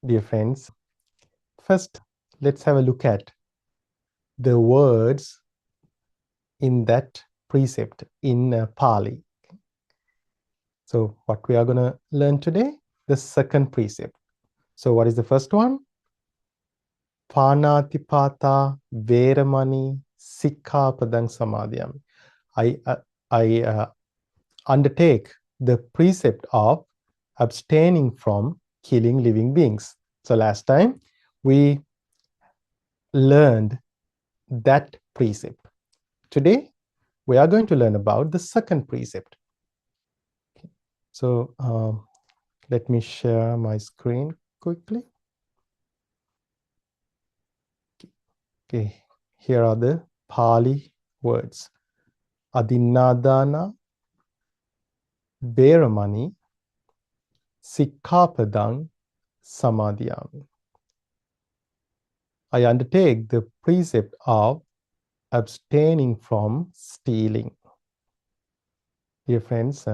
Dear friends, first let's have a look at the words in that precept in Pali. So what we are going to learn today, the second precept. So what is the first one? Panatipata Veramani Sikkhapadang Samadhyami. I undertake the precept of abstaining from killing living beings. So last time we learned that precept. Today we are going to learn about the second precept. So let me share my screen quickly. Okay, here are the Pali words. Adinadana Veramani Sikkhapadang Samadhyami. I undertake the precept of abstaining from stealing. Dear friends,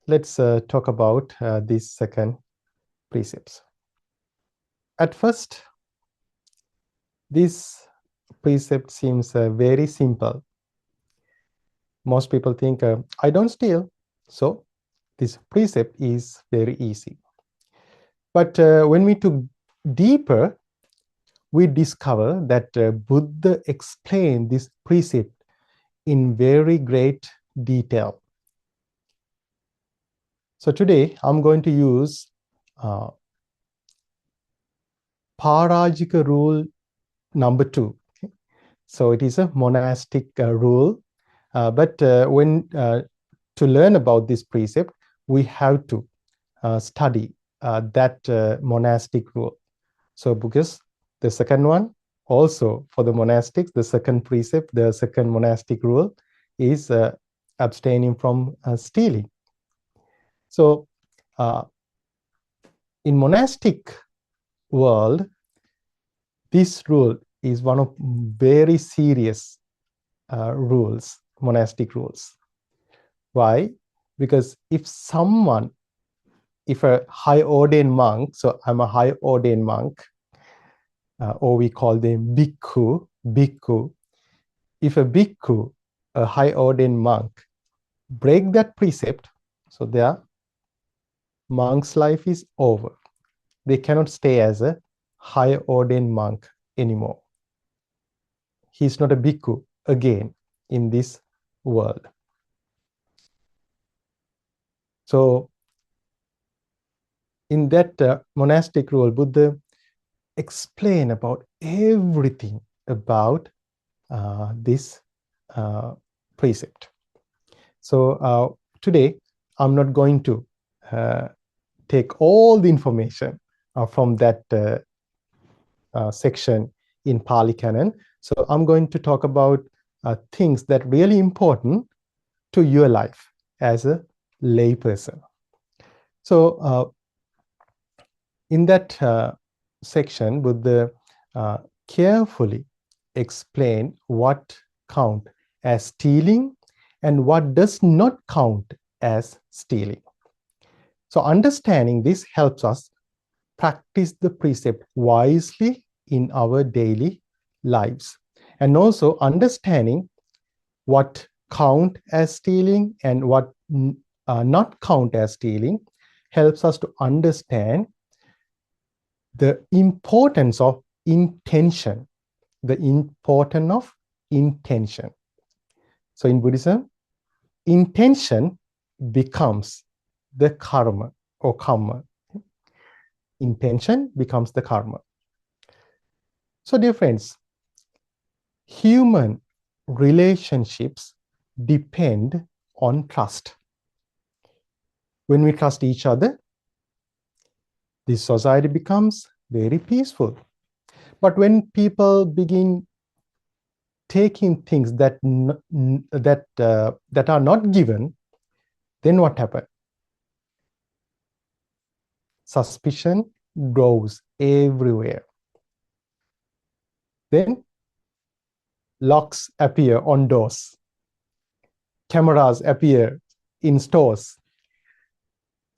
let's talk about these second precepts. At first, this precept seems very simple. Most people think, I don't steal, so this precept is very easy. But when we took deeper, we discover that Buddha explained this precept in very great detail. So today, I'm going to use Parajika rule number 2. Okay? So it is a monastic rule, but to learn about this precept, we have to study that monastic rule. So because the second one, also for the monastics, the second precept, the second monastic rule is abstaining from stealing. So in monastic world, this rule is one of very serious rules, monastic rules. Why? Because if a high ordained monk, so I'm a high ordained monk, or we call them bhikkhu. If a bhikkhu, a high ordained monk, break that precept, so their monk's life is over. They cannot stay as a high ordained monk anymore. He's not a bhikkhu again in this world. So in that monastic rule, Buddha explained about everything about this precept. So today, I'm not going to take all the information from that section in Pali Canon. So I'm going to talk about things that are really important to your life as a lay person. So in that section, Buddha carefully explain what count as stealing and what does not count as stealing. So understanding this helps us practice the precept wisely in our daily lives. And also understanding what count as stealing and what not count as stealing helps us to understand the importance of intention, the importance of intention. So in Buddhism, intention becomes the karma or karma. Intention becomes the karma. So dear friends, human relationships depend on trust. When we trust each other, this society becomes very peaceful. But when people begin taking things that are not given, then what happens? Suspicion grows everywhere. Then locks appear on doors. Cameras appear in stores.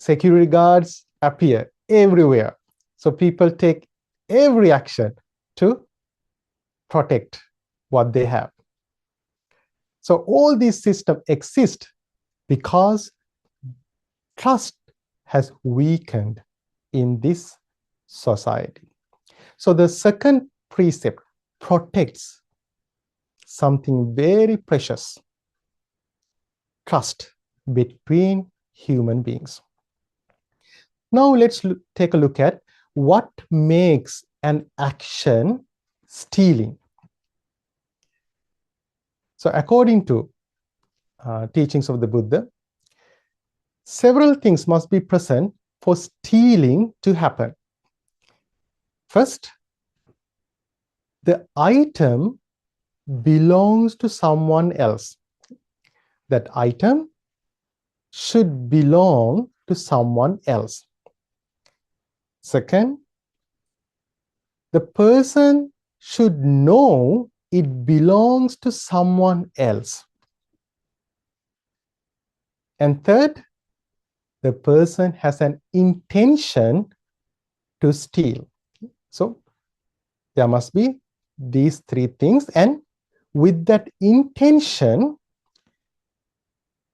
Security guards appear everywhere. So people take every action to protect what they have. So all these systems exist because trust has weakened in this society. So the second precept protects something very precious: trust between human beings. Now let's take a look at what makes an action stealing. So according to teachings of the Buddha, several things must be present for stealing to happen. First, the item belongs to someone else. That item should belong to someone else. Second, the person should know it belongs to someone else. And third, the person has an intention to steal. So there must be these three things, and with that intention,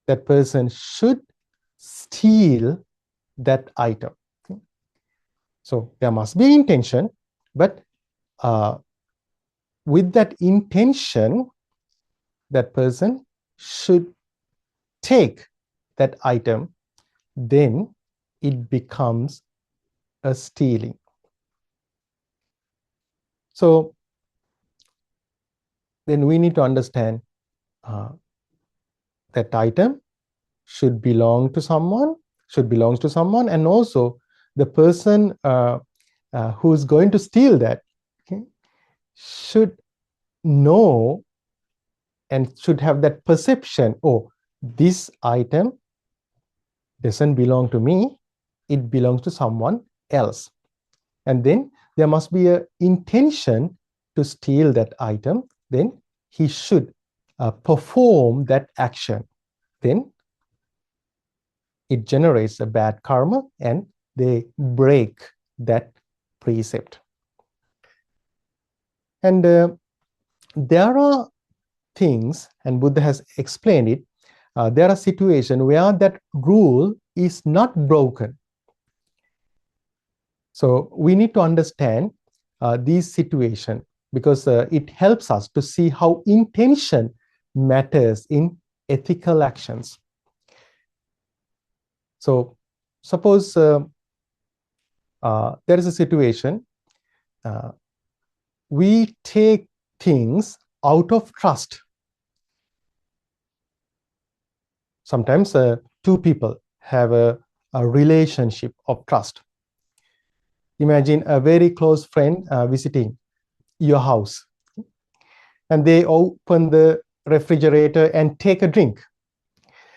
that person should steal that item. So there must be intention, but with that intention, that person should take that item, then it becomes a stealing. So then we need to understand that item should belong to someone, and also the person who is going to steal that, okay, should know and should have that perception: oh, this item doesn't belong to me, it belongs to someone else. And then there must be an intention to steal that item. Then he should perform that action. Then it generates a bad karma and they break that precept. And there are things, and Buddha has explained it, there are situations where that rule is not broken. So we need to understand these situations, because it helps us to see how intention matters in ethical actions. So suppose there is a situation, we take things out of trust. Sometimes two people have a relationship of trust. Imagine a very close friend visiting your house, and they open the refrigerator and take a drink.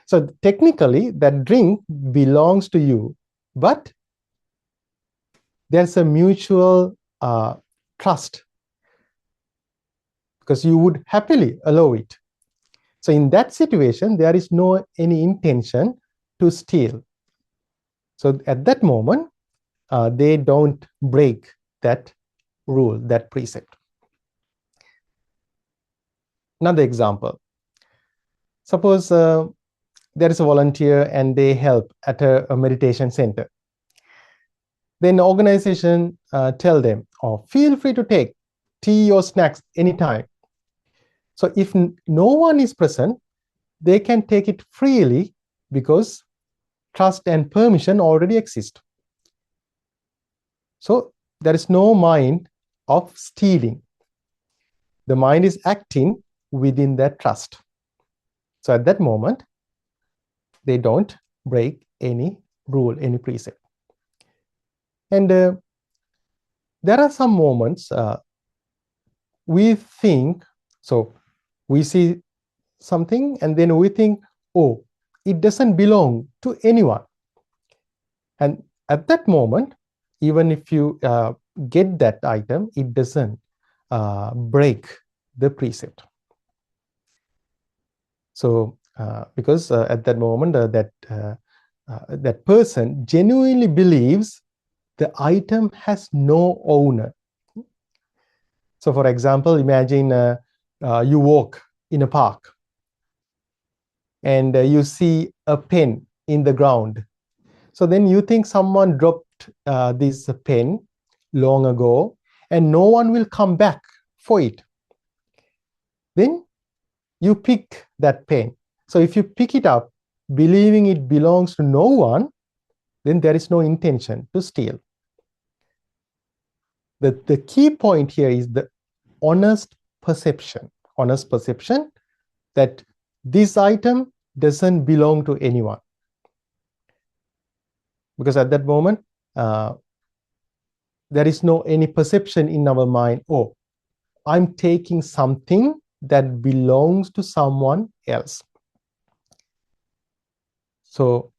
So technically, that drink belongs to you, but there's a mutual trust, because you would happily allow it. So in that situation, there is no any intention to steal. So at that moment, they don't break that rule, that precept. Another example. Suppose there is a volunteer and they help at a meditation center. Then the organization tell them, oh, feel free to take tea or snacks anytime. So if no one is present, they can take it freely because trust and permission already exist. So there is no mind of stealing. The mind is acting within that trust. So at that moment, they don't break any rule, any precept. And there are some moments we think, so we see something and then we think, oh, it doesn't belong to anyone. And at that moment, even if you get that item, it doesn't break the precept. So because at that moment that that person genuinely believes the item has no owner. So for example, imagine you walk in a park and you see a pen in the ground. So then you think someone dropped this pen long ago and no one will come back for it. Then you pick that pen. So if you pick it up believing it belongs to no one, then there is no intention to steal. The key point here is the honest perception that this item doesn't belong to anyone. Because at that moment, there is no any perception in our mind, oh, I'm taking something that belongs to someone else. So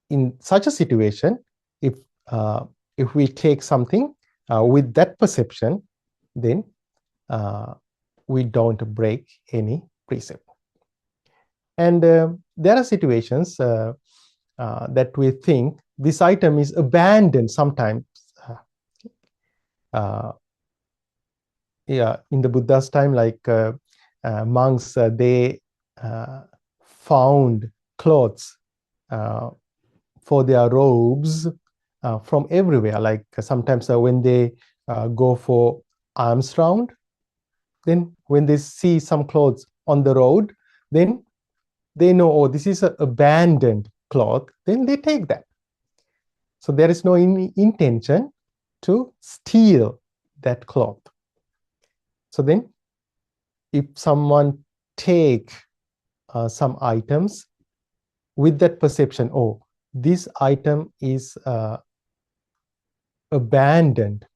in such a situation, if we take something with that perception, then we don't break any precept. And there are situations that we think this item is abandoned sometimes. Yeah, in the Buddha's time, like monks, they found clothes for their robes from everywhere. Like sometimes when they go for alms round, then when they see some clothes on the road, then they know, oh, this is an abandoned cloth, then they take that. So there is no intention to steal that cloth. So then if someone take some items with that perception, oh, this item is abandoned,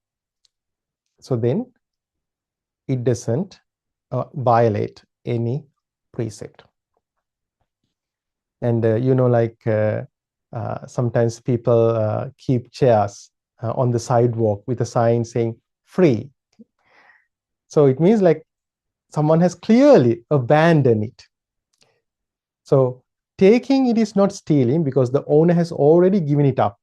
so then it doesn't violate any precept. And like sometimes people keep chairs on the sidewalk with a sign saying free. So it means like someone has clearly abandoned it. So taking it is not stealing because the owner has already given it up.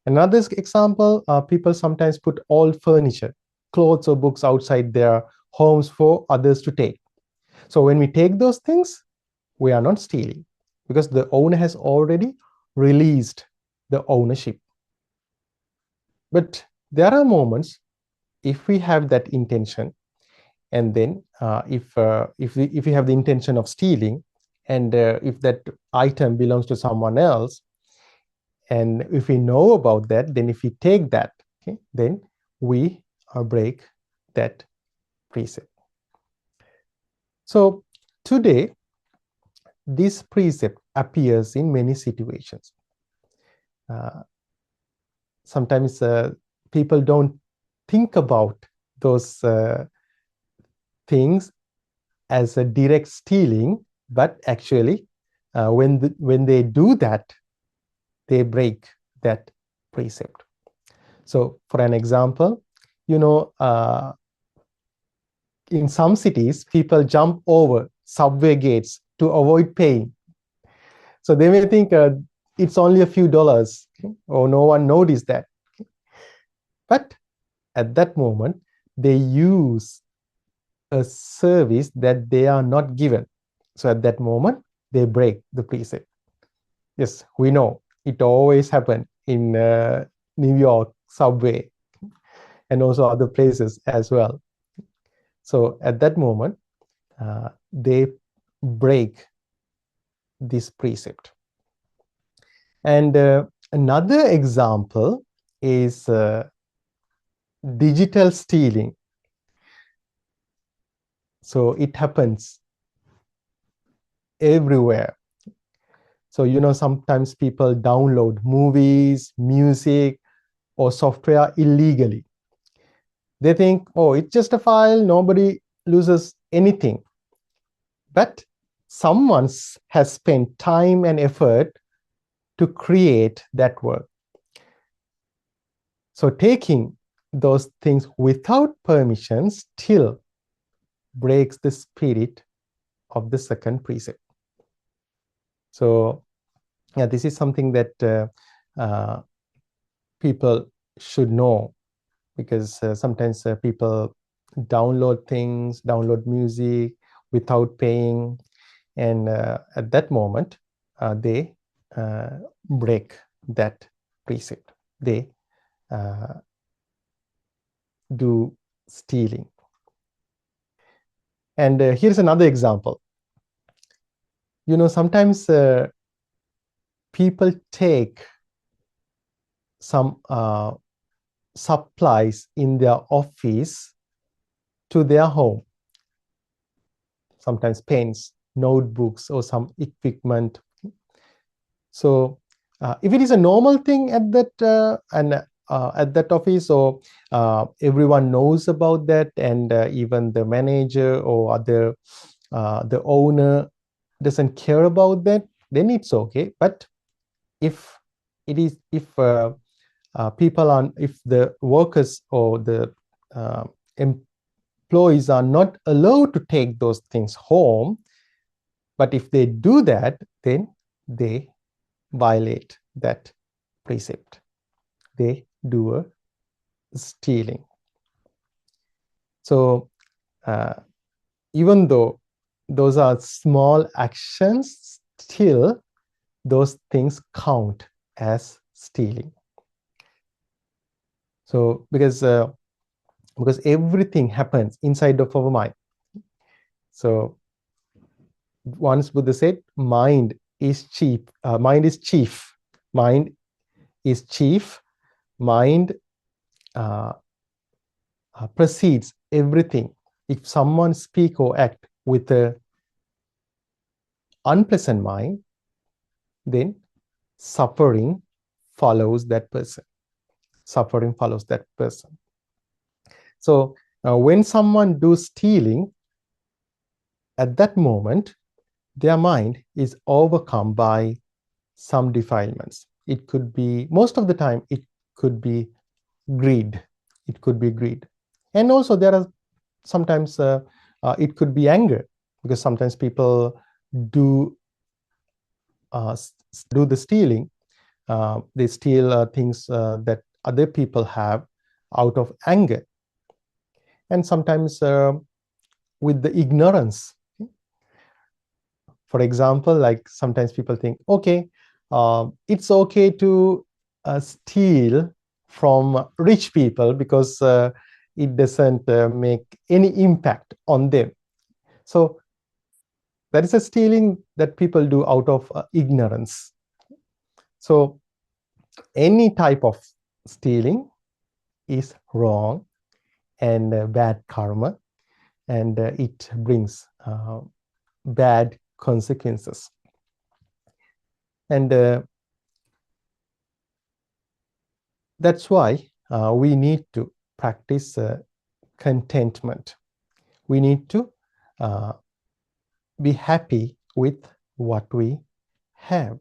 Another example, people sometimes put old furniture, clothes or books outside their homes for others to take. So when we take those things, we are not stealing because the owner has already released the ownership. But there are moments if we have that intention, and then if we have the intention of stealing, and if that item belongs to someone else, and if we know about that, then if we take that, okay, then we break that precept. So today, this precept appears in many situations. Sometimes people don't think about those things as a direct stealing, but actually when they do that, they break that precept. So for an example, in some cities, people jump over subway gates to avoid paying. So they may think it's only a few dollars, okay, or no one noticed that. Okay. But at that moment, they use a service that they are not given. So at that moment, they break the precept. Yes, we know it always happens in New York subway and also other places as well. So at that moment, they break this precept. And another example is digital stealing. So it happens everywhere. So, sometimes people download movies, music, or software illegally. They think, oh, it's just a file, nobody loses anything. But someone has spent time and effort to create that work. So taking those things without permission still breaks the spirit of the second precept. So Yeah, this is something that people should know, because sometimes people download things, download music without paying, and at that moment they break that precept. They do stealing. And here's another example. Sometimes people take some supplies in their office to their home, sometimes pens, notebooks, or some equipment. So if it is a normal thing at that office, so everyone knows about that, and even the manager or the owner doesn't care about that, then it's okay. But if if the workers or the employees are not allowed to take those things home, but if they do that, then they violate that precept. They do a stealing. So even though those are small actions, still those things count as stealing. So because everything happens inside of our mind. So once Buddha said, mind is chief. Mind is chief. Mind is chief. Mind precedes everything. If someone speak or act with a unpleasant mind, then suffering follows that person. Suffering follows that person. So when someone do stealing, at that moment, their mind is overcome by some defilements. It could be, most of the time, it could be greed. It could be greed. And also there are sometimes it could be anger, because sometimes people do the stealing. They steal things that other people have out of anger, and sometimes with the ignorance. For example, like sometimes people think, okay, it's okay to steal from rich people because it doesn't make any impact on them. So that is a stealing that people do out of ignorance. So any type of stealing is wrong and bad karma, and it brings bad consequences. And that's why we need to practice contentment. We need to be happy with what we have.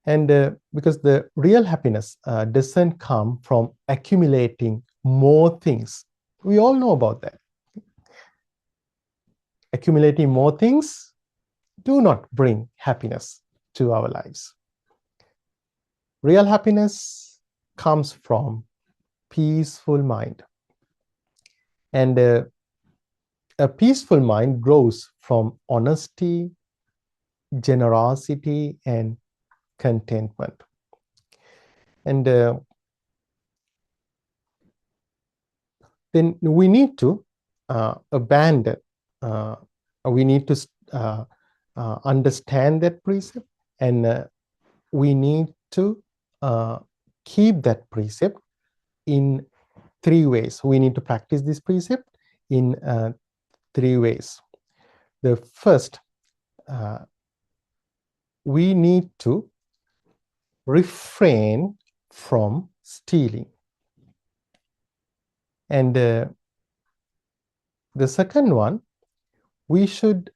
And because the real happiness doesn't come from accumulating more things. We all know about that. Accumulating more things do not bring happiness to our lives. Real happiness comes from peaceful mind. And a peaceful mind grows from honesty, generosity, and contentment. And then we need to abandon, we need to understand that precept, and we need to keep that precept in three ways. We need to practice this precept in three ways. The first, we need to refrain from stealing. And the second one, we should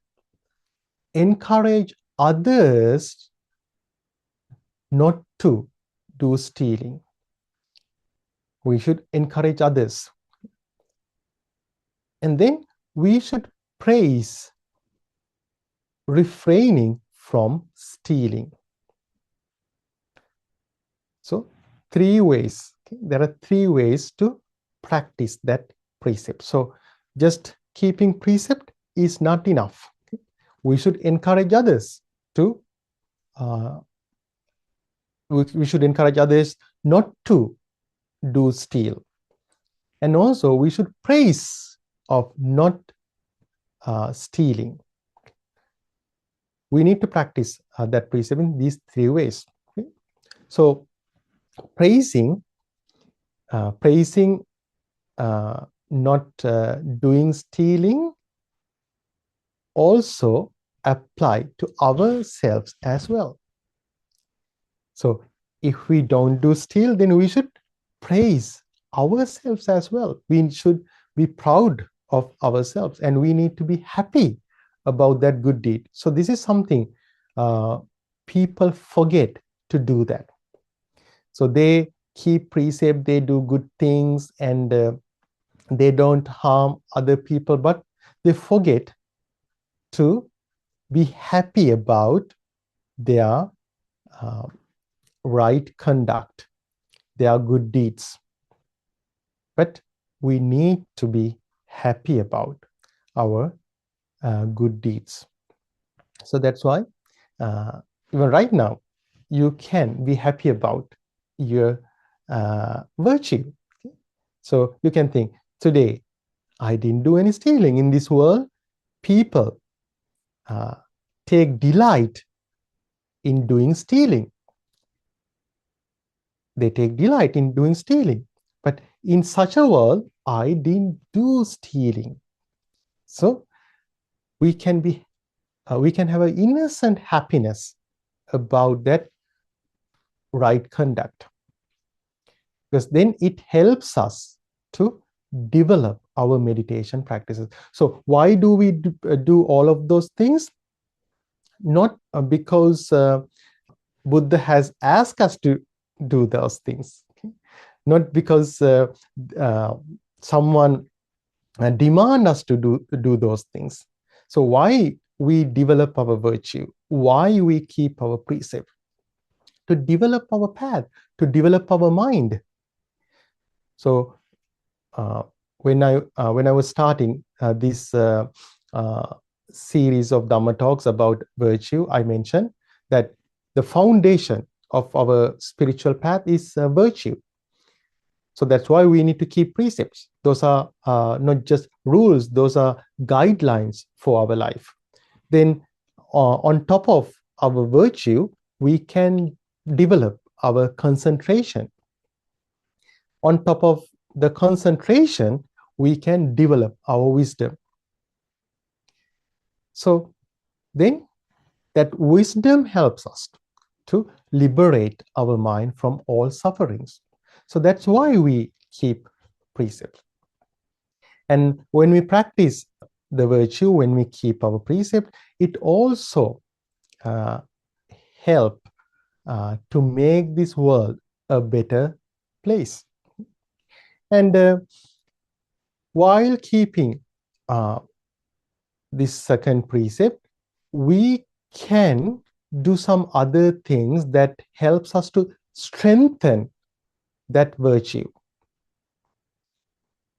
encourage others not to do stealing. We should encourage others. And then we should praise refraining from stealing. So 3 ways. Okay? There are 3 ways to practice that precept. So just keeping precept is not enough. Okay? We should encourage others to we should encourage others not to do steal, and also we should praise of not stealing. We need to practice that precept in these 3 ways. Okay? So praising not doing stealing also apply to ourselves as well. So if we don't do steal, then we should praise ourselves as well. We should be proud of ourselves, and we need to be happy about that good deed. So this is something people forget to do that. So they keep precept, they do good things, and they don't harm other people, but they forget to be happy about their uh, right conduct, their good deeds. But we need to be happy about our good deeds. So that's why even right now, you can be happy about your virtue. Okay? So you can think, today, I didn't do any stealing. In this world, people take delight in doing stealing. They take delight in doing stealing. But in such a world, I didn't do stealing. So we can have an innocent happiness about that right conduct, because then it helps us to develop our meditation practices. So why do we do all of those things? Not because Buddha has asked us to do those things, okay? Not because someone demand us to do those things. So why we develop our virtue, why we keep our precept? To develop our path, to develop our mind. So when I was starting this series of Dhamma talks about virtue, I mentioned that the foundation of our spiritual path is virtue. So that's why we need to keep precepts. Those are not just rules, those are guidelines for our life. Then on top of our virtue, we can develop our concentration. On top of the concentration, we can develop our wisdom. So then that wisdom helps us to liberate our mind from all sufferings. So that's why we keep precepts. And when we practice the virtue, when we keep our precept, it also help to make this world a better place. And while keeping this second precept, we can do some other things that helps us to strengthen that virtue.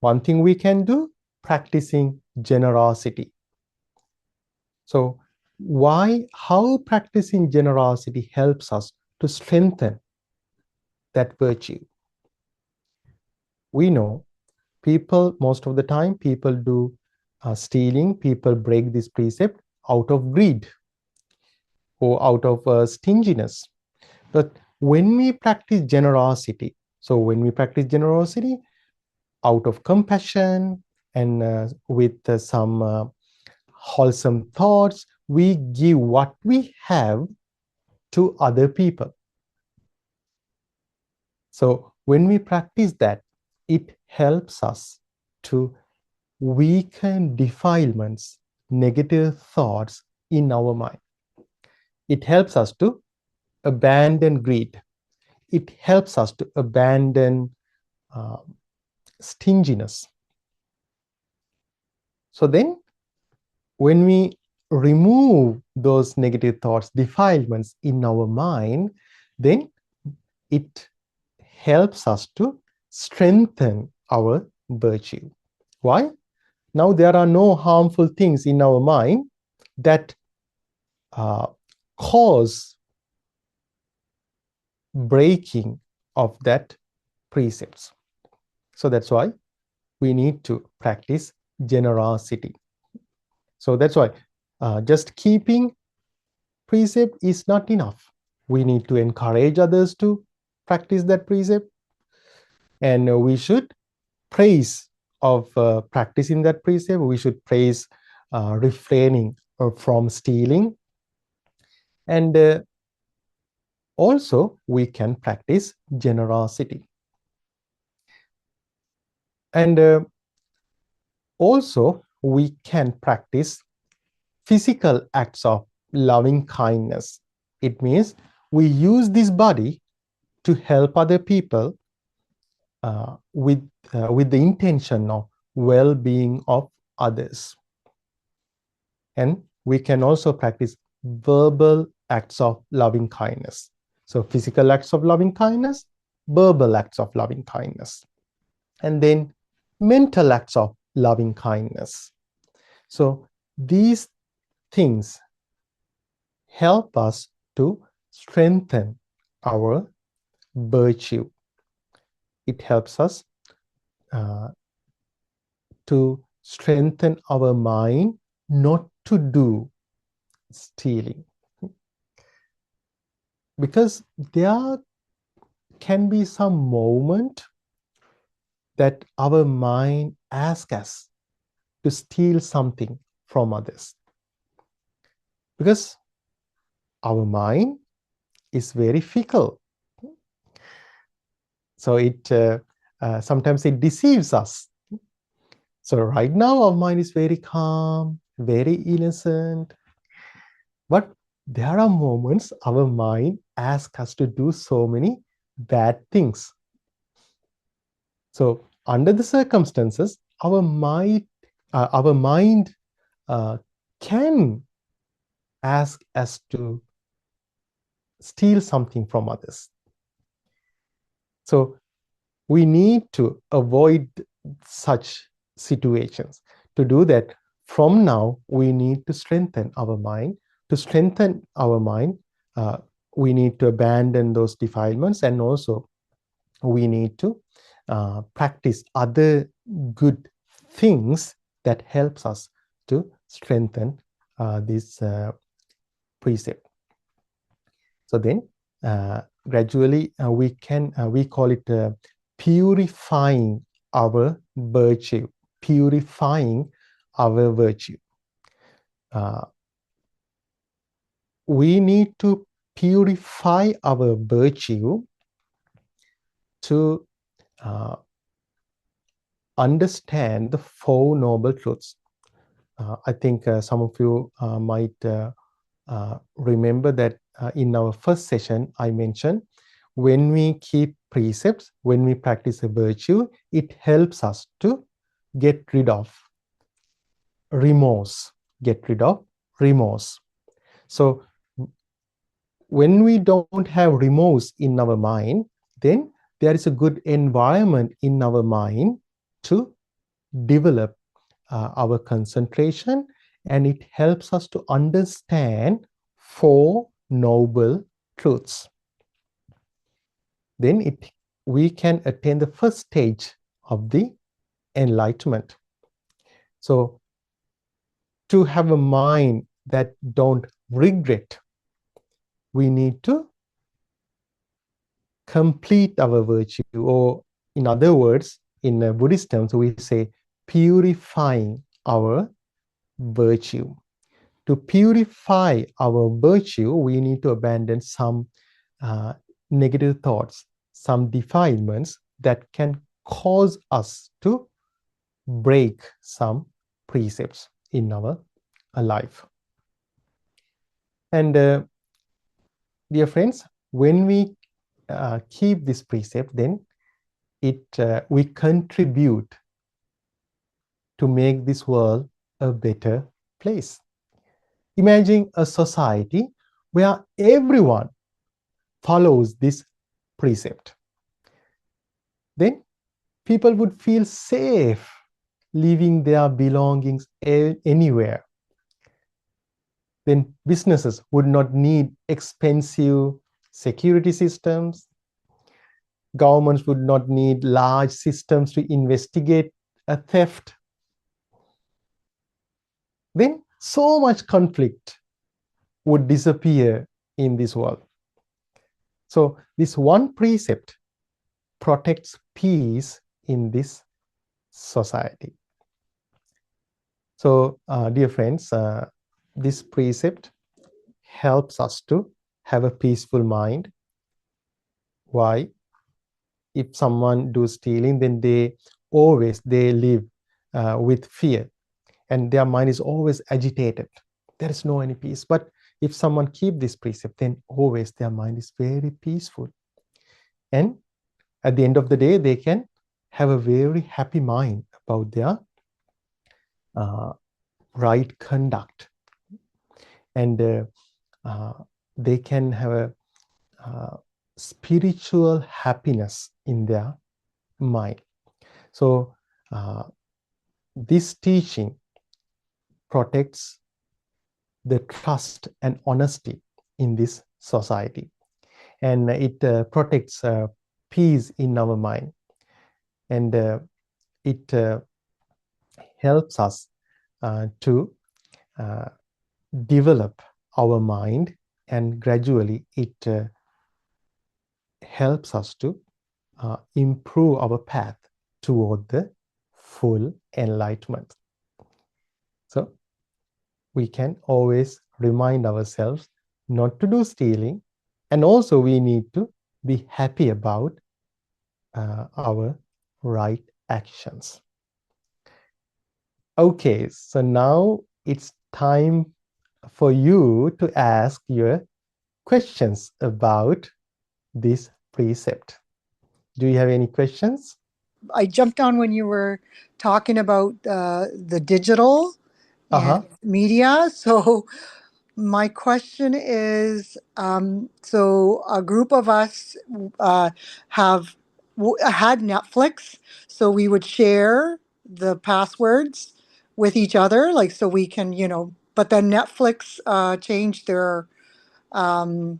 One thing we can do, practicing generosity. So how practicing generosity helps us to strengthen that virtue? We know most of the time, people do stealing, people break this precept out of greed or out of stinginess. But when we practice generosity, out of compassion and with some wholesome thoughts, we give what we have to other people. So when we practice that, it helps us to weaken defilements, negative thoughts in our mind. It helps us to abandon greed. It helps us to abandon stinginess. So then, when we remove those negative thoughts, defilements in our mind, then it helps us to strengthen our virtue. Why? Now there are no harmful things in our mind that cause breaking of that precepts. So that's why we need to practice generosity. So that's why just keeping precept is not enough. We need to encourage others to practice that precept, and we should praise of practicing that precept. We should praise refraining from stealing, and also we can practice generosity. And also we can practice physical acts of loving kindness. It means we use this body to help other people with the intention of well-being of others. And we can also practice verbal acts of loving kindness. So physical acts of loving kindness, verbal acts of loving kindness, and then mental acts of loving kindness. So these things help us to strengthen our virtue. It helps us to strengthen our mind not to do stealing. Because there can be some moment that our mind asks us to steal something from others. Because our mind is very fickle. So it sometimes it deceives us. So right now our mind is very calm, very innocent. But there are moments our mind asks us to do so many bad things. So under the circumstances, our mind can ask us to steal something from others. So we need to avoid such situations. To do that, from now, we need to strengthen our mind. To strengthen our mind, we need to abandon those defilements, and also we need to practice other good things that helps us to strengthen this precept. So then gradually we call it purifying our virtue, purifying our virtue. We need to purify our virtue to understand the Four Noble Truths. I think some of you might remember that in our first session, I mentioned when we keep precepts, when we practice a virtue, it helps us to get rid of remorse, get rid of remorse. So when we don't have remorse in our mind, then there is a good environment in our mind to develop our concentration, and it helps us to understand Four Noble Truths. Then we can attain the first stage of the enlightenment. So to have a mind that don't regret, we need to complete our virtue, or in other words, in Buddhist terms, we say purifying our virtue. To purify our virtue, we need to abandon some negative thoughts, some defilements that can cause us to break some precepts in our life. And dear friends, when we keep this precept, then we contribute to make this world a better place. Imagine a society where everyone follows this precept. then people would feel safe leaving their belongings anywhere. Then businesses would not need expensive security systems. Governments would not need large systems to investigate a theft. Then so much conflict would disappear in this world. So this one precept protects peace in this society. So, dear friends, this precept helps us to have a peaceful mind. Why? If someone do stealing, then they live with fear, and their mind is always agitated. There is no any peace. But if someone keep this precept, then always their mind is very peaceful. And at the end of the day, they can have a very happy mind about their uh, right conduct. And uh, they can have a spiritual happiness in their mind. So this teaching protects the trust and honesty in this society, and it protects peace in our mind, and it helps us to uh, develop our mind, and gradually it helps us to improve our path toward the full enlightenment. So we can always remind ourselves not to do stealing, and also we need to be happy about our right actions. Okay, so now it's time for you to ask your questions about this precept. Do you have any questions? I jumped on when you were talking about the digital and Uh-huh. media. So my question is, so a group of us uh, have had Netflix, so we would share the passwords with each other, like so we can, But then Netflix changed um,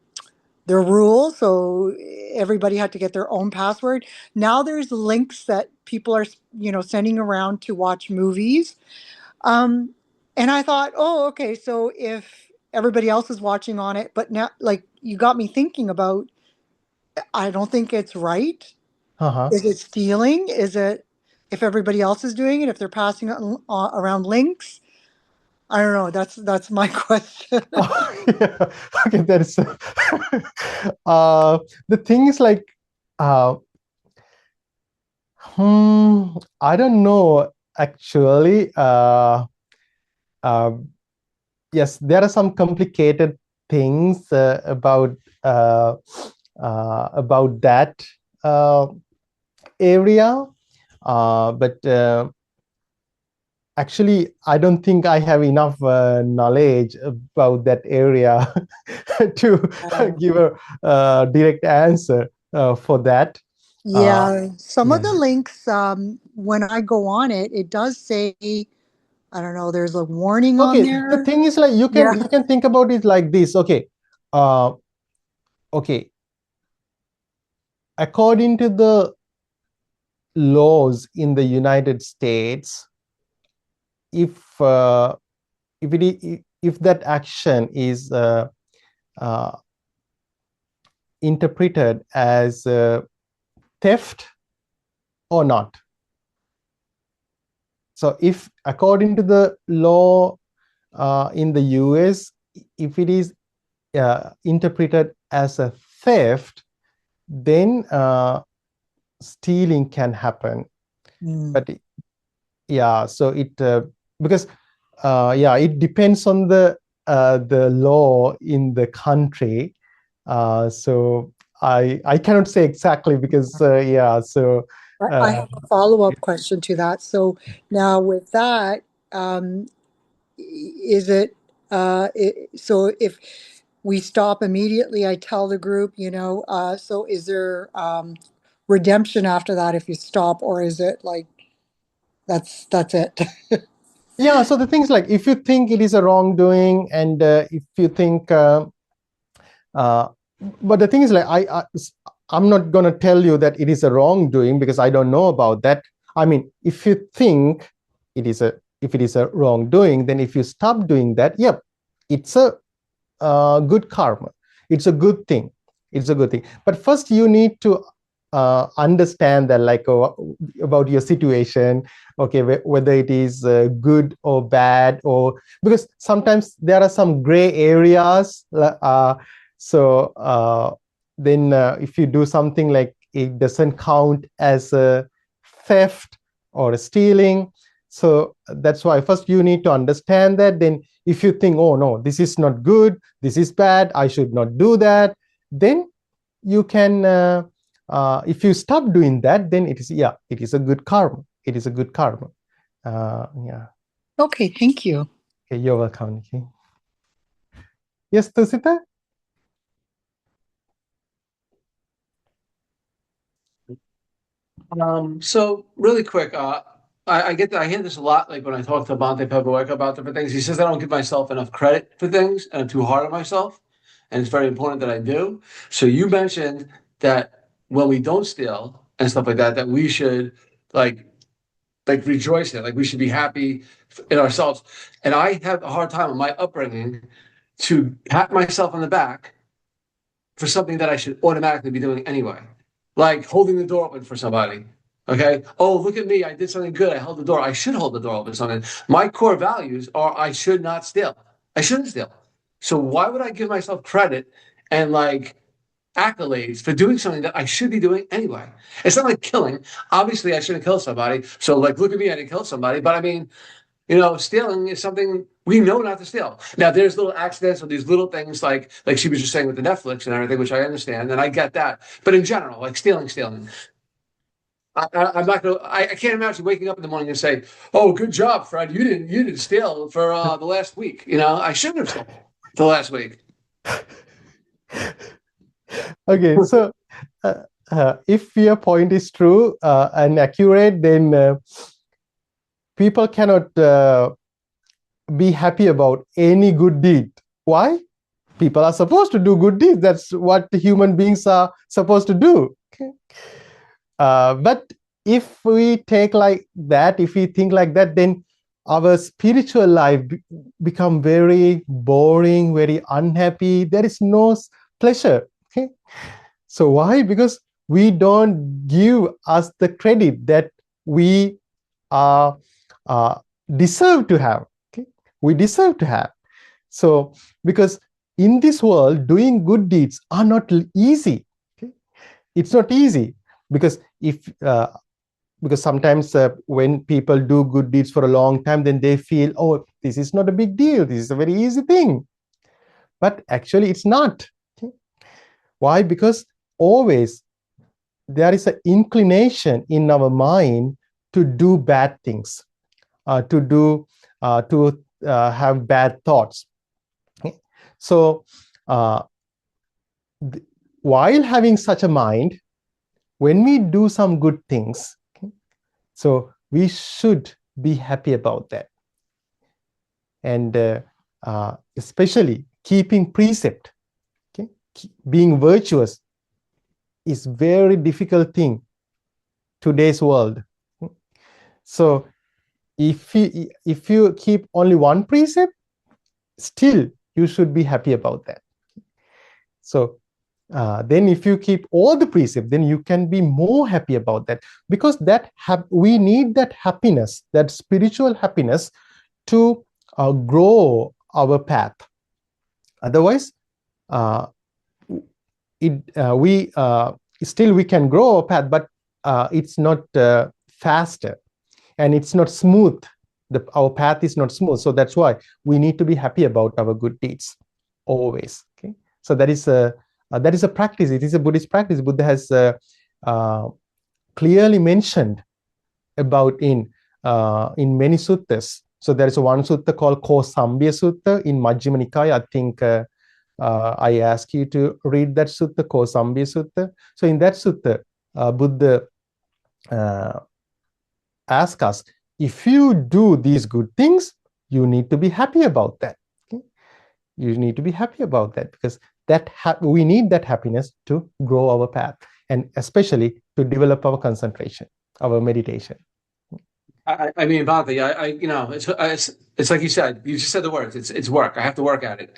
their rules, so everybody had to get their own password. Now there's links that people are, sending around to watch movies. Um, and I thought, oh, okay, so if everybody else is watching on it, but now, like, you got me thinking about, I don't think it's right. Uh-huh. Is it stealing? Is it, if everybody else is doing it, if they're passing around links? I don't know. That's my question. Oh, yeah. Okay, that is the thing is like uh I don't know actually. Uh yes, there are some complicated things uh, about that uh, area, but actually, I don't think I have enough knowledge about that area to Uh, give a direct answer for that. Uh, yeah, some of yeah. the links, when I go on it, it does say, I don't know, there's a warning on Okay. The there. thing is, like Yeah. you can think about it like this. Okay. Uh, okay. According to the laws in the United States, if if that action is uh, interpreted as theft or not. So if according to the law in the US, if it is interpreted as a theft, then stealing can happen. Mm. But yeah, so it because yeah, it depends on the law in the country. So I cannot say exactly because yeah, so I uh, have a follow-up question to that. So now with that, um, is it, so if we stop immediately, I tell the group, so is there, redemption after that if you stop, or is it like that's it? Yeah, so the things like if you think it is a wrongdoing, and if you think uh, but the thing is like I'm not going to tell you that it is a wrongdoing because I don't know about that. I mean, if you think if it is a wrongdoing, then if you stop doing that, yep, it's a good karma. It's a good thing. It's a good thing. But first, you need to understand that, like, about your situation. Okay, whether it is good or bad, or because sometimes there are some gray areas. So then, if you do something like it doesn't count as a theft or a stealing. So that's why first you need to understand that. Then if you think, oh no, this is not good, this is bad, I should not do that, then you can if you stop doing that, then it is a good karma. It is a good karma. Yeah. Okay, thank you. Okay, you're welcome, Nikki. Yes, Tusita? So really quick, I get that I hear this a lot, like when I talk to Bante Pebueka about different things. He says I don't give myself enough credit for things and I'm too hard on myself. And it's very important that I do. So you mentioned that when we don't steal and stuff like that, that we should like rejoice in, like we should be happy in ourselves. And I have a hard time in my upbringing to pat myself on the back for something that I should automatically be doing anyway, like holding the door open for somebody. Okay. Oh, look at me. I did something good. I held the door. I should hold the door open for something. My core values are I should not steal. I shouldn't steal. So why would I give myself credit and like accolades for doing something that I should be doing anyway? It's not like killing. Obviously, I shouldn't kill somebody. So like, look at me. I didn't kill somebody. But I mean, stealing is something we know not to steal. Now, there's little accidents or these little things like she was just saying with the Netflix and everything, which I understand and I get that. But in general, like stealing. I'm not gonna. I can't imagine waking up in the morning and say, "Oh, good job, Fred. You didn't steal for the last week." I shouldn't have stolen the last week. Okay, so if your point is true and accurate, then people cannot be happy about any good deed. Why? People are supposed to do good deeds. That's what human beings are supposed to do. Okay. But if we take like that, if we think like that, then our spiritual life become very boring, very unhappy. There is no pleasure. Okay. So why? Because we don't give us the credit that we uh, deserve to have. Okay? We deserve to have. So because in this world, doing good deeds are not easy. Okay? It's not easy because because sometimes when people do good deeds for a long time, then they feel, oh, this is not a big deal. This is a very easy thing. But actually, it's not. Okay? Why? Because always there is an inclination in our mind to do bad things, to have bad thoughts. Okay? So while having such a mind, when we do some good things, okay, so we should be happy about that. And especially keeping precept, okay, being virtuous is very difficult thing today's world. So if you keep only one precept, still you should be happy about that. So then if you keep all the precepts, then you can be more happy about that, because we need that happiness, that spiritual happiness, to grow our path. Otherwise, we still we can grow our path, but it's not faster and it's not smooth. Our path is not smooth. So that's why we need to be happy about our good deeds always. Okay, so that is a practice. It is a Buddhist practice. Buddha has clearly mentioned about in many suttas. So there is one sutta called Kosambya Sutta in Majjhima Nikaya. I think I ask you to read that sutta, Kosambya Sutta. So in that sutta, Buddha asks us, if you do these good things, you need to be happy about that. Okay? You need to be happy about that, because we need that happiness to grow our path, and especially to develop our concentration, our meditation. I mean, Bhante, it's like you said. You just said the words. It's work. I have to work at it.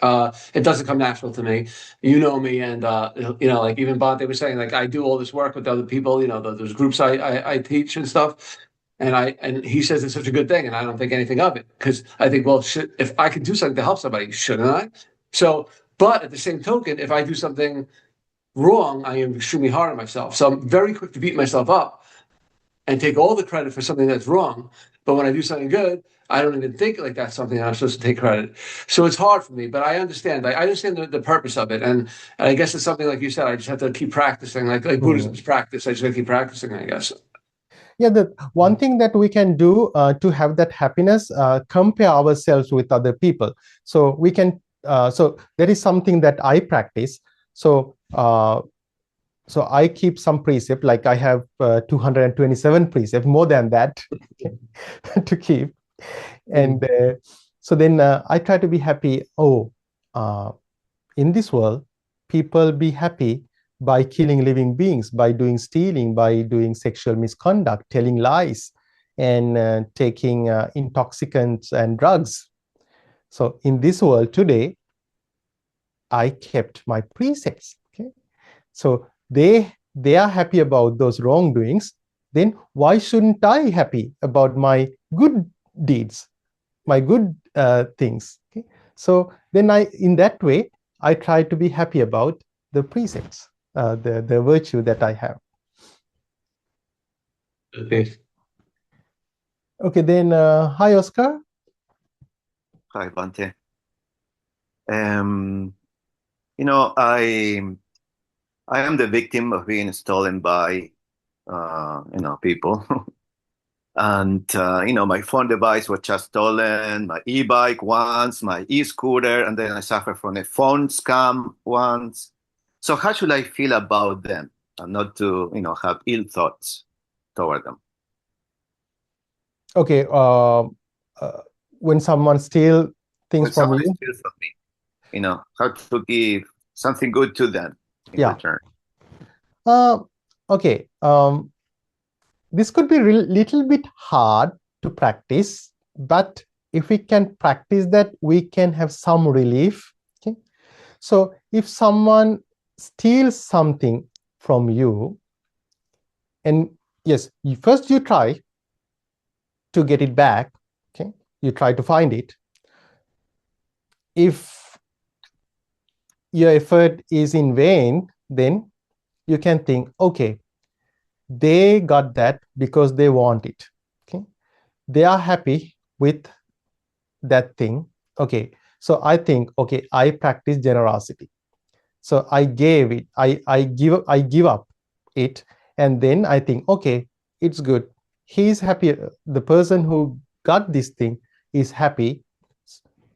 It doesn't come natural to me. You know me, and like even Bhante was saying, like I do all this work with other people. Those groups I teach and stuff. And he says it's such a good thing, and I don't think anything of it, because I think, well, if I can do something to help somebody, shouldn't I? So, but at the same token, if I do something wrong, I am extremely hard on myself. So I'm very quick to beat myself up and take all the credit for something that's wrong. But when I do something good, I don't even think like that's something that I'm supposed to take credit. So it's hard for me, but I understand. I understand the purpose of it, and I guess it's something like you said. I just have to keep practicing, like Buddhism's practice. I just got to keep practicing, I guess. Yeah, the one thing that we can do to have that happiness, compare ourselves with other people. So we can. So there is something that I practice. So I keep some precept, like I have 227 precept, more than that to keep. And so then I try to be happy. In this world, people be happy by killing living beings, by doing stealing, by doing sexual misconduct, telling lies, and taking intoxicants and drugs. So in this world today, I kept my precepts. Okay? So they are happy about those wrongdoings. Then why shouldn't I happy about my good deeds, my good things? Okay? So then in that way, I try to be happy about the precepts, the virtue that I have. Okay. Okay, then hi, Oscar. Hi, Bante. I am the victim of being stolen by, people. And, my phone device was just stolen, my e-bike once, my e-scooter, and then I suffered from a phone scam once. So how should I feel about them and not to, have ill thoughts toward them? Okay, when someone steals things from you, steals from me, how to give something good to them in return. Okay, this could be a little bit hard to practice, but if we can practice that, we can have some relief. Okay, so if someone steals something from you, and yes, first you try to get it back. Okay, you try to find it. If your effort is in vain, then you can think, okay, they got that because they want it. Okay, they are happy with that thing. Okay, so I think, okay, I practice generosity. So I gave it, I give up it, and then I think, okay, it's good. He's happy. The person who got this thing is happy,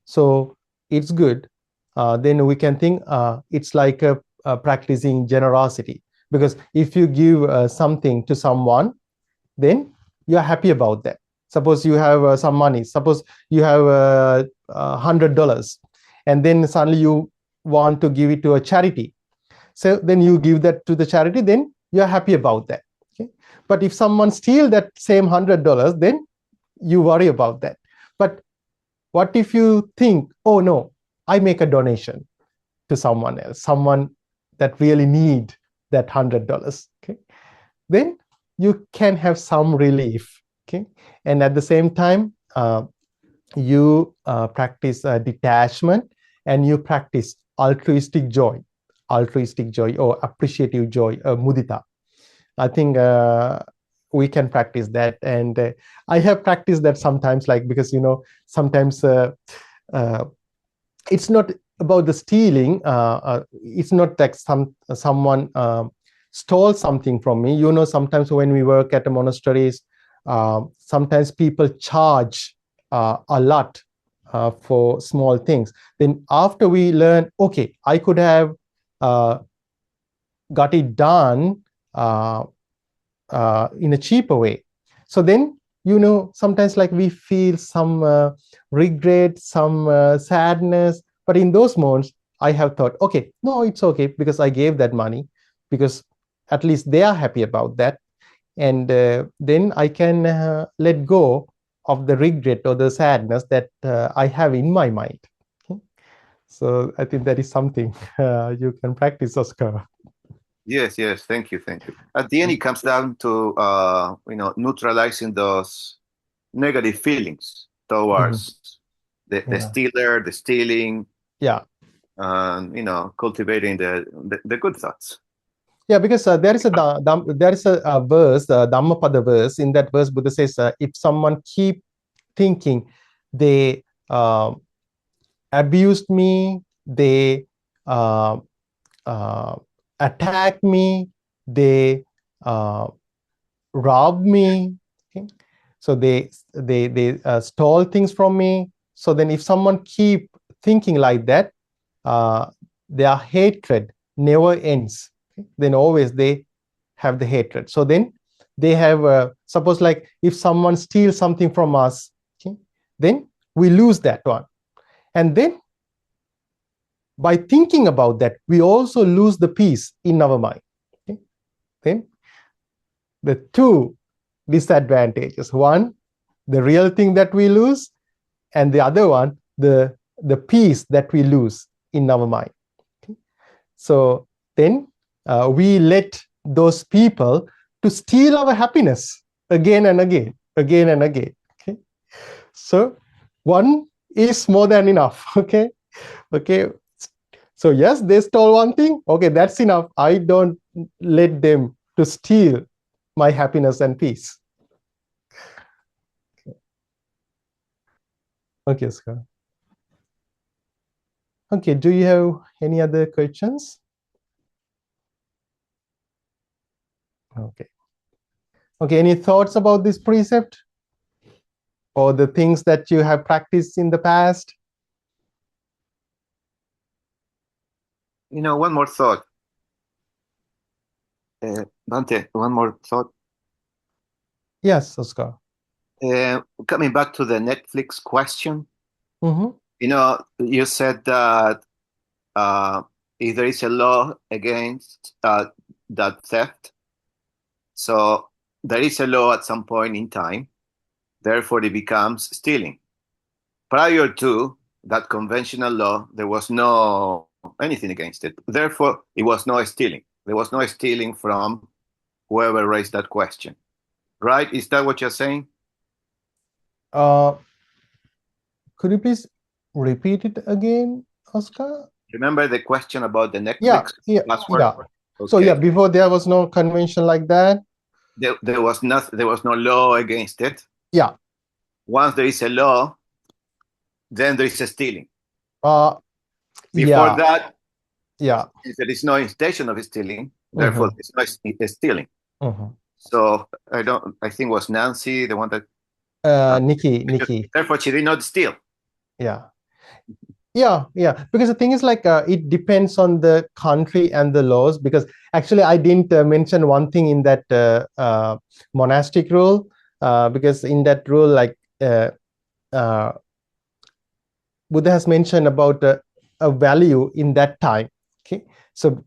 so it's good. Then we can think it's like practicing generosity, because if you give something to someone, then you are happy about that. Suppose you have some money. Suppose you have $100, and then suddenly you want to give it to a charity. So then you give that to the charity. Then you are happy about that. Okay? But if someone steals that same $100, then you worry about that. But what if you think, oh no, I make a donation to someone else, someone that really need that $100? Okay, then you can have some relief. Okay, and at the same time, you practice detachment, and you practice altruistic joy or appreciative joy, mudita. I think we can practice that, and I have practiced that sometimes, like, because sometimes it's not about the stealing. It's not like someone stole something from me. Sometimes when we work at the monasteries, sometimes people charge a lot for small things. Then after we learn, okay, I could have got it done in a cheaper way. So then, sometimes like we feel some regret, some sadness, but in those moments I have thought, okay, no, it's okay, because I gave that money, because at least they are happy about that, and then I can let go of the regret or the sadness that I have in my mind. Okay? So I think that is something you can practice, Oscar. Yes, yes. Thank you, thank you. At the end, it comes down to neutralizing those negative feelings towards the Yeah. stealer, the stealing, Yeah. and cultivating the good thoughts. Yeah, because there is a verse, Dhammapada verse. In that verse, Buddha says, if someone keep thinking they abused me, they uh, uh, attacked me, they uh, robbed me, okay? So they stole things from me. So then, if someone keep thinking like that, uh, their hatred never ends. Okay? Then always they have the hatred. So then they have, suppose like if someone steals something from us, okay, then we lose that one. And then by thinking about that, we also lose the peace in our mind. Okay? Then the two disadvantages: one, the real thing that we lose, and the other one, the peace that we lose in our mind. Okay? So then we let those people to steal our happiness again and again, again and again. Okay? So one is more than enough. Okay. So yes, they stole one thing. Okay, that's enough. I don't let them to steal my happiness and peace. Okay, Scott. Okay, do you have any other questions? Okay. Okay, any thoughts about this precept or the things that you have practiced in the past? One more thought. Dante, one more thought. Yes, Oscar. Coming back to the Netflix question, Mm-hmm. you said that if there is a law against that theft, so there is a law at some point in time, therefore it becomes stealing. Prior to that conventional law, there was no anything against it. Therefore, it was no stealing. There was no stealing from whoever raised that question. Right? Is that what you're saying? Could you please repeat it again, Oscar? Remember the question about the Yeah, Netflix password? yeah. Okay. So yeah, before there was no convention like that. There was no law against it. Yeah. Once there is a law, then there is a stealing. Before Yeah. that, Yeah. if there is no intention of stealing, therefore it's not stealing. Mm-hmm. So I think it was Nancy, the one that Nikki. therefore she did not steal. Yeah. Because the thing is like it depends on the country and the laws, because actually I didn't mention one thing in that monastic rule, because in that rule, like Buddha has mentioned about a value in that time. Okay, so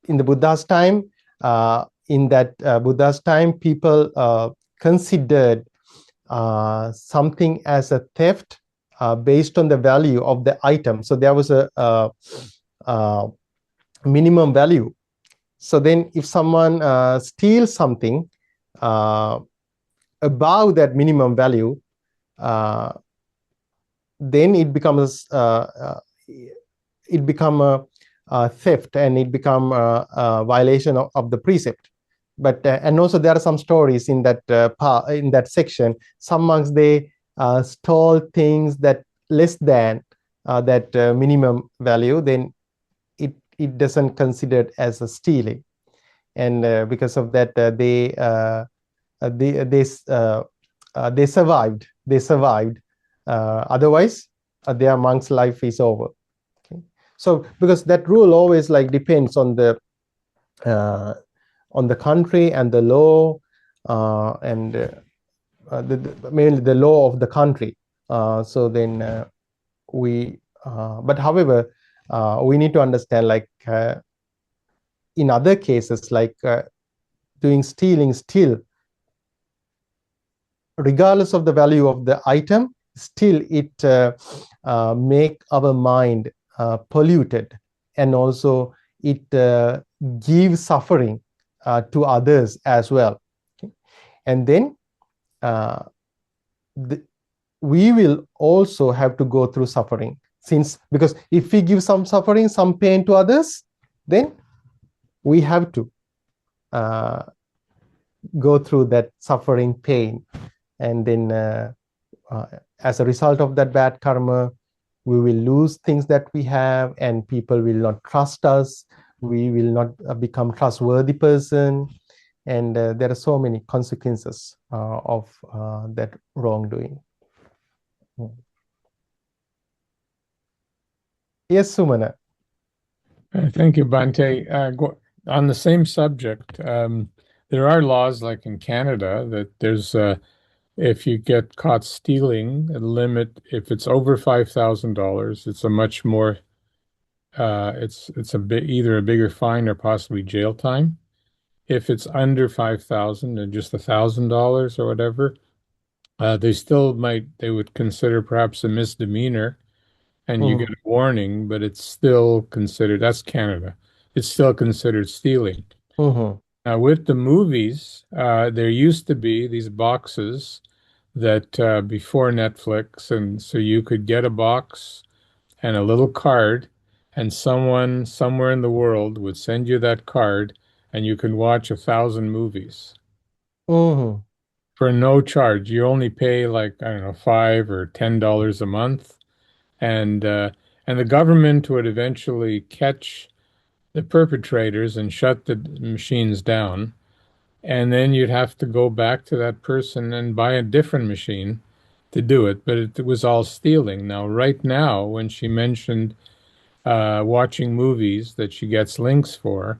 in the Buddha's time, Buddha's time, people considered something as a theft based on the value of the item. So there was a minimum value. So then if someone steals something above that minimum value, then it becomes a theft, and it become a violation of the precept. But and also there are some stories in that in that section. Some monks, they stole things that less than that minimum value, then it doesn't considered as a stealing, and because of that they survived. Otherwise, their monk's life is over. Okay? So because that rule always like depends uh, on the country and the law, and mainly the law of the country. So then but however, we need to understand, like in other cases, like doing stealing still, regardless of the value of the item, still it make our mind polluted, and also it gives suffering to others as well. Okay? And then we will also have to go through suffering, because if we give some suffering, some pain to others, then we have to go through that suffering, pain, and then as a result of that bad karma, we will lose things that we have, and people will not trust us. We will not become trustworthy person, and there are so many consequences of that wrongdoing. Yes, Sumana. Thank you, Bante. On the same subject, there are laws like in Canada that there's if you get caught stealing, a limit. If it's over $5,000, it's a much more it's a bit either a bigger fine or possibly jail time. If it's under 5,000 and just $1,000 or whatever, they would consider perhaps a misdemeanor and you get a warning, but it's still considered, that's Canada. It's still considered stealing. Now, with the movies, there used to be these boxes that before Netflix, and so you could get a box and a little card, and someone somewhere in the world would send you that card, and you can watch 1,000 movies for no charge. You only pay like, I don't know, $5 or $10 a month, and the government would eventually catch the perpetrators and shut the machines down. And then you'd have to go back to that person and buy a different machine to do it. But it was all stealing. Now, right now, when she mentioned watching movies that she gets links for,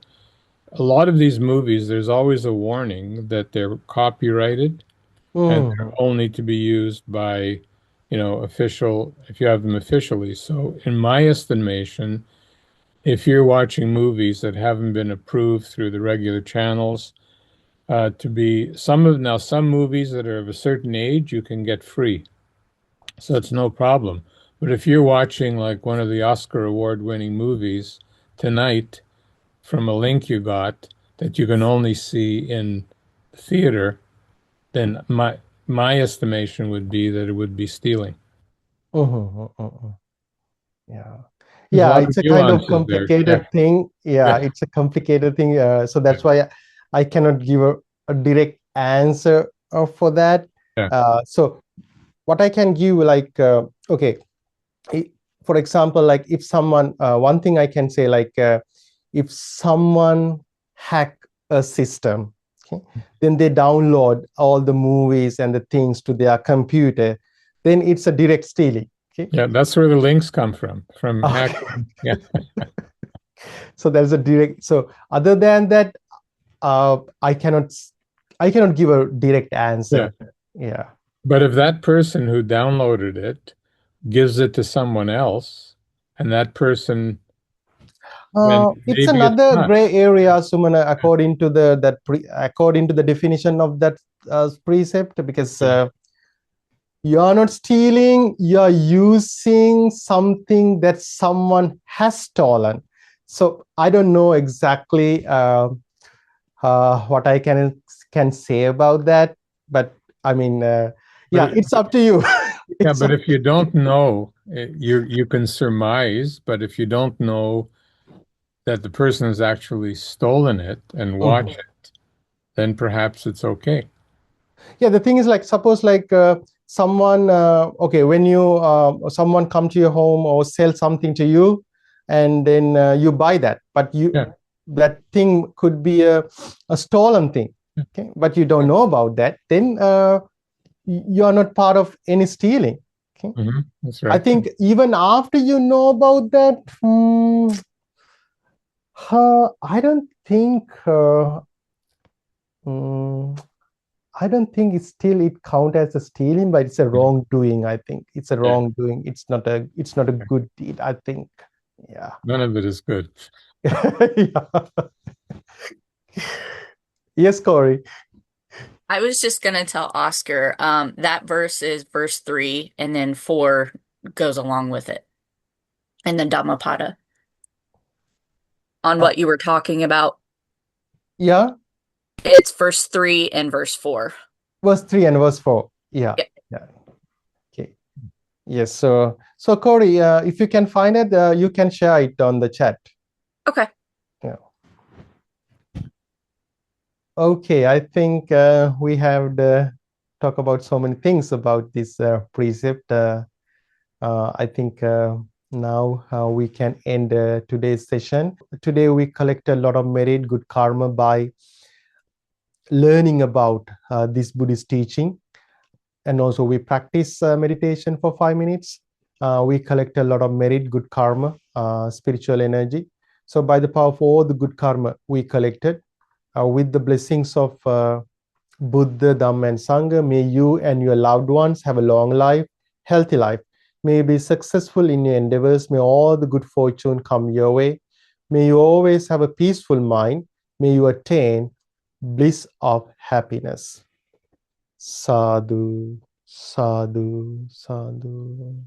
a lot of these movies, there's always a warning that they're copyrighted and they're only to be used by, if you have them officially. So, in my estimation, if you're watching movies that haven't been approved through the regular channels, some movies that are of a certain age you can get free, so it's no problem. But if you're watching like one of the Oscar award-winning movies tonight from a link you got that you can only see in the theater, then my estimation would be that it would be stealing. Yeah. There's a Yeah, lot of it's a kind of nuances there. complicated thing. Yeah, Yeah. it's a complicated thing. So that's why I cannot give a direct answer for that. Yeah. So what I can give, like, okay, for example, like if someone, one thing I can say, like if someone hack a system, okay, then they download all the movies and the things to their computer, then it's a direct stealing. Okay. Yeah, that's where the links come from hacking. Yeah. So there's a direct. So other than that, I cannot give a direct answer. Yeah. But if that person who downloaded it gives it to someone else, and that person, then It's maybe it's another not. gray area, Sumana, according to the definition of that precept, because you are not stealing, you are using something that someone has stolen. So I don't know exactly what I can say about that, but I mean, it's up to you. But if you don't know, you can surmise. But if you don't know that the person has actually stolen it and watch it, then perhaps it's okay. Yeah, the thing is, like, suppose like someone, okay, when you someone come to your home or sell something to you, and then you buy that, but that thing could be a stolen thing, okay, but you don't know about that, then you are not part of any stealing. Okay. That's right. I think even after you know about that, I don't think I don't think it count as a stealing, but it's a wrongdoing. I think it's a wrongdoing. It's not a good deed. I think. Yeah. None of it is good. Yeah. Yes, Corey. I was just gonna tell Oscar, that verse is verse 3, and then 4 goes along with it. And the Dhammapada on what you were talking about. Yeah. It's verse 3 and verse 4. Verse 3 and verse 4. Yeah. Yep. Yeah. Okay. Yes. So Corey, if you can find it, you can share it on the chat. Okay. Yeah. Okay. I think we have talk about so many things about this precept. I think now we can end today's session. Today we collect a lot of merit, good karma by learning about this Buddhist teaching. And also we practice meditation for 5 minutes. We collect a lot of merit, good karma, spiritual energy. So by the power of all the good karma we collected, with the blessings of Buddha, Dhamma, and Sangha, may you and your loved ones have a long life, healthy life. May you be successful in your endeavors. May all the good fortune come your way. May you always have a peaceful mind. May you attain bliss of happiness. Sadhu, sadhu, sadhu.